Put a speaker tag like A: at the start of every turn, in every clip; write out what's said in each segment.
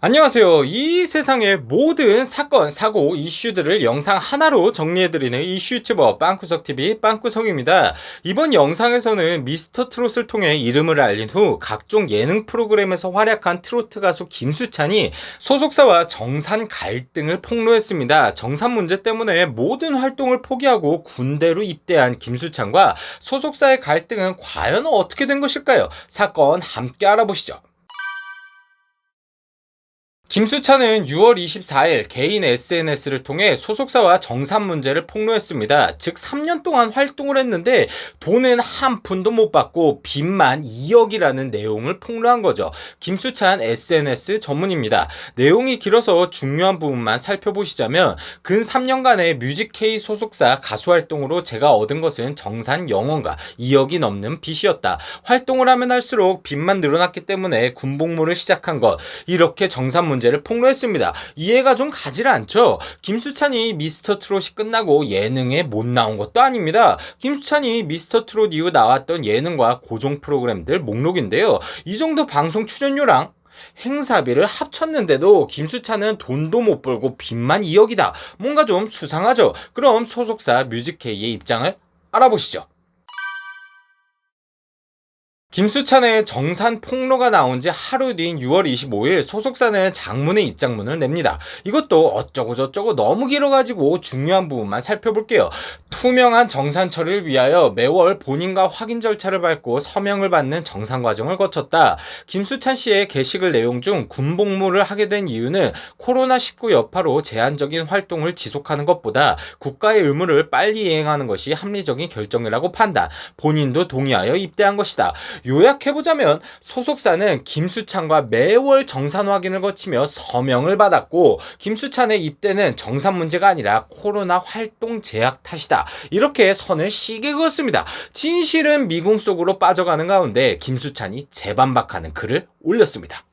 A: 안녕하세요. 이 세상의 모든 사건, 사고, 이슈들을 영상 하나로 정리해드리는 이슈 유튜버 빵구석TV 빵구석입니다. 이번 영상에서는 미스터 트롯을 통해 이름을 알린 후 각종 예능 프로그램에서 활약한 트로트 가수 김수찬이 소속사와 정산 갈등을 폭로했습니다. 정산 문제 때문에 모든 활동을 포기하고 군대로 입대한 김수찬과 소속사의 갈등은 과연 어떻게 된 것일까요? 사건 함께 알아보시죠. 김수찬은 6월 24일 개인 SNS를 통해 소속사와 정산 문제를 폭로했습니다. 즉 3년 동안 활동을 했는데 돈은 한 푼도 못 받고 빚만 2억이라는 내용을 폭로한 거죠. 김수찬 SNS 전문입니다. 내용이 길어서 중요한 부분만 살펴보시자면 근 3년간의 뮤직K 소속사 가수 활동으로 제가 얻은 것은 정산 0원과 2억이 넘는 빚이었다. 활동을 하면 할수록 빚만 늘어났기 때문에 군복무를 시작한 것. 이렇게 정산 문제를 폭로했습니다. 이해가 좀 가지 않죠? 김수찬이 미스터 트롯이 끝나고 예능에 못 나온 것도 아닙니다. 김수찬이 미스터 트롯 이후 나왔던 예능과 고정 프로그램들 목록인데요. 이 정도 방송 출연료랑 행사비를 합쳤는데도 김수찬은 돈도 못 벌고 빚만 2억이다. 뭔가 좀 수상하죠? 그럼 소속사 뮤직K의 입장을 알아보시죠. 김수찬의 정산 폭로가 나온 지 하루 뒤인 6월 25일 소속사는 장문의 입장문을 냅니다. 이것도 어쩌고저쩌고 너무 길어가지고 중요한 부분만 살펴볼게요. 투명한 정산 처리를 위하여 매월 본인과 확인 절차를 밟고 서명을 받는 정산 과정을 거쳤다. 김수찬 씨의 게시글 내용 중 군복무를 하게 된 이유는 코로나19 여파로 제한적인 활동을 지속하는 것보다 국가의 의무를 빨리 이행하는 것이 합리적인 결정이라고 판단. 본인도 동의하여 입대한 것이다. 요약해보자면 소속사는 김수찬과 매월 정산 확인을 거치며 서명을 받았고 김수찬의 입대는 정산 문제가 아니라 코로나 활동 제약 탓이다. 이렇게 선을 시게 그었습니다. 진실은 미궁 속으로 빠져가는 가운데 김수찬이 재반박하는 글을 올렸습니다.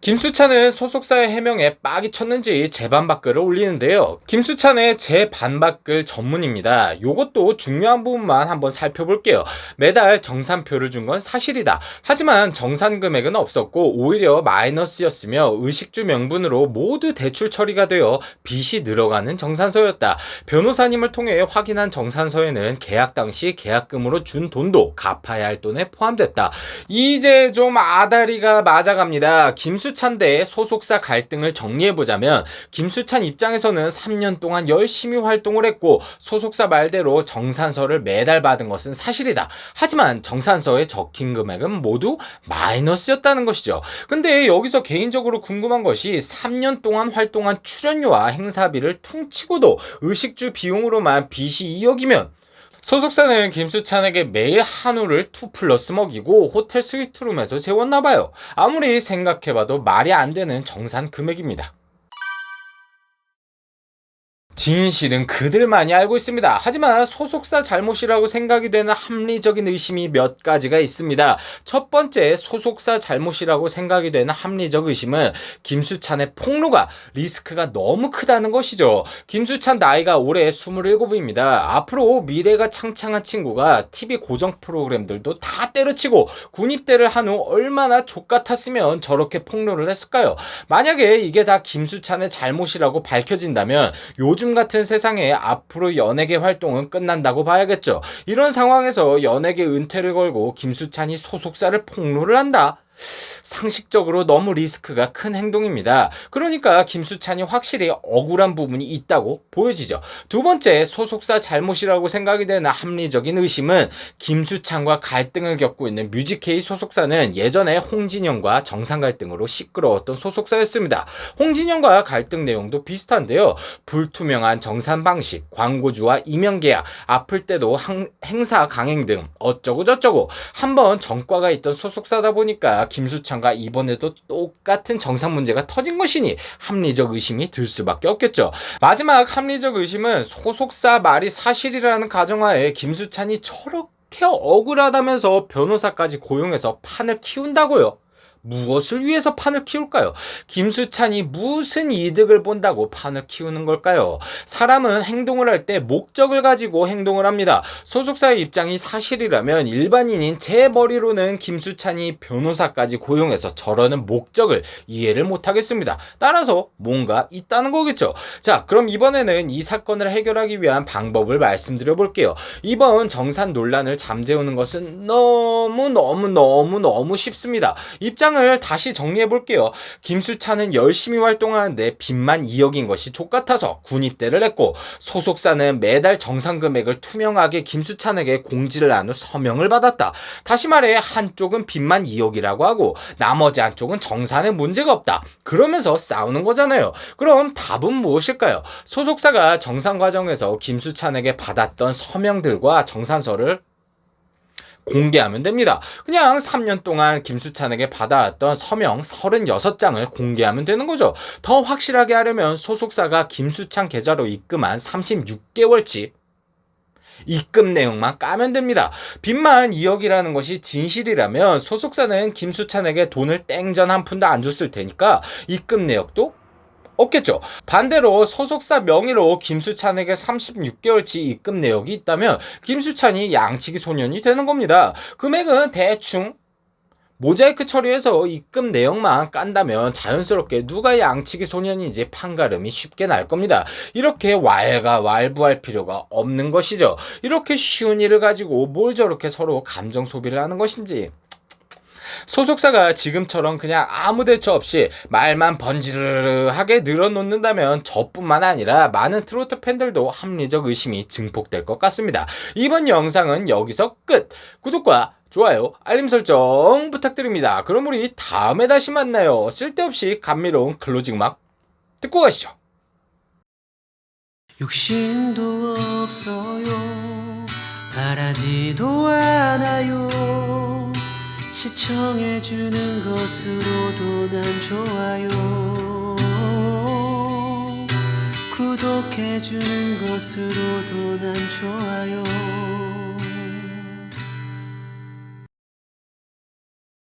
A: 김수찬은 소속사의 해명에 빡이 쳤는지 재반박글을 올리는데요. 김수찬의 재반박글 전문입니다. 요것도 중요한 부분만 한번 살펴볼게요. 매달 정산표를 준 건 사실이다. 하지만 정산 금액은 없었고 오히려 마이너스였으며 의식주 명분으로 모두 대출 처리가 되어 빚이 늘어가는 정산서였다. 변호사님을 통해 확인한 정산서에는 계약 당시 계약금으로 준 돈도 갚아야 할 돈에 포함됐다. 이제 좀 아다리가 맞아갑니다. 김수찬 대 소속사 갈등을 정리해보자면 김수찬 입장에서는 3년 동안 열심히 활동을 했고 소속사 말대로 정산서를 매달 받은 것은 사실이다. 하지만 정산서에 적힌 금액은 모두 마이너스였다는 것이죠. 근데 여기서 개인적으로 궁금한 것이 3년 동안 활동한 출연료와 행사비를 퉁치고도 의식주 비용으로만 빚이 2억이면 소속사는 김수찬에게 매일 한우를 2플러스 먹이고 호텔 스위트룸에서 재웠나봐요. 아무리 생각해봐도 말이 안 되는 정산 금액입니다. 진실은 그들만이 알고 있습니다. 하지만 소속사 잘못이라고 생각이 되는 합리적인 의심이 몇 가지가 있습니다. 첫 번째, 소속사 잘못이라고 생각이 되는 합리적 의심은 김수찬의 폭로가 리스크가 너무 크다는 것이죠. 김수찬 나이가 올해 27입니다. 앞으로 미래가 창창한 친구가 TV 고정 프로그램들도 다 때려치고 군입대를 한 후 얼마나 족같았으면 저렇게 폭로를 했을까요? 만약에 이게 다 김수찬의 잘못이라고 밝혀진다면 요즘 같은 세상에 앞으로 연예계 활동은 끝난다고 봐야겠죠. 이런 상황에서 연예계 은퇴를 걸고 김수찬이 소속사를 폭로를 한다? 상식적으로 너무 리스크가 큰 행동입니다. 그러니까 김수찬이 확실히 억울한 부분이 있다고 보여지죠. 두 번째, 소속사 잘못이라고 생각이 되는 합리적인 의심은 김수찬과 갈등을 겪고 있는 뮤직K 소속사는 예전에 홍진영과 정상 갈등으로 시끄러웠던 소속사였습니다. 홍진영과 갈등 내용도 비슷한데요. 불투명한 정산 방식, 광고주와 임용 계약, 아플 때도 행사 강행 등 어쩌고저쩌고 한번 전과가 있던 소속사다 보니까 김수찬과 이번에도 똑같은 정상 문제가 터진 것이니 합리적 의심이 들 수밖에 없겠죠. 마지막 합리적 의심은 소속사 말이 사실이라는 가정하에 김수찬이 저렇게 억울하다면서 변호사까지 고용해서 판을 키운다고요? 무엇을 위해서 판을 키울까요? 김수찬이 무슨 이득을 본다고 판을 키우는 걸까요? 사람은 행동을 할 때 목적을 가지고 행동을 합니다. 소속사의 입장이 사실이라면 일반인인 제 머리로는 김수찬이 변호사까지 고용해서 저러는 목적을 이해를 못하겠습니다. 따라서 뭔가 있다는 거겠죠. 자, 그럼 이번에는 이 사건을 해결하기 위한 방법을 말씀드려 볼게요. 이번 정산 논란을 잠재우는 것은 너무 쉽습니다. 입장을 다시 정리해 볼게요. 김수찬은 열심히 활동하는데 빚만 2억인 것이 족같아서 군입대를 했고, 소속사는 매달 정산 금액을 투명하게 김수찬에게 공지를 한 후 서명을 받았다. 다시 말해 한쪽은 빚만 2억이라고 하고 나머지 한쪽은 정산에 문제가 없다. 그러면서 싸우는 거잖아요. 그럼 답은 무엇일까요? 소속사가 정산 과정에서 김수찬에게 받았던 서명들과 정산서를 공개하면 됩니다. 그냥 3년 동안 김수찬에게 받아왔던 서명 36장을 공개하면 되는 거죠. 더 확실하게 하려면 소속사가 김수찬 계좌로 입금한 36개월치 입금 내용만 까면 됩니다. 빚만 2억이라는 것이 진실이라면 소속사는 김수찬에게 돈을 땡전 한 푼도 안 줬을 테니까 입금 내역도 없겠죠. 반대로 소속사 명의로 김수찬에게 36개월치 입금 내역이 있다면 김수찬이 양치기 소년이 되는 겁니다. 금액은 대충 모자이크 처리해서 입금 내역만 깐다면 자연스럽게 누가 양치기 소년인지 판가름이 쉽게 날 겁니다. 이렇게 왈가왈부할 필요가 없는 것이죠. 이렇게 쉬운 일을 가지고 뭘 저렇게 서로 감정 소비를 하는 것인지. 소속사가 지금처럼 그냥 아무 대처 없이 말만 번지르르하게 늘어놓는다면 저뿐만 아니라 많은 트로트 팬들도 합리적 의심이 증폭될 것 같습니다. 이번 영상은 여기서 끝! 구독과 좋아요, 알림 설정 부탁드립니다. 그럼 우리 다음에 다시 만나요. 쓸데없이 감미로운 클로징 음악 듣고 가시죠.
B: 욕심도 없어요. 바라지도 않아요. 시청해주는 것으로도 난 좋아요. 구독해주는 것으로도 난 좋아요.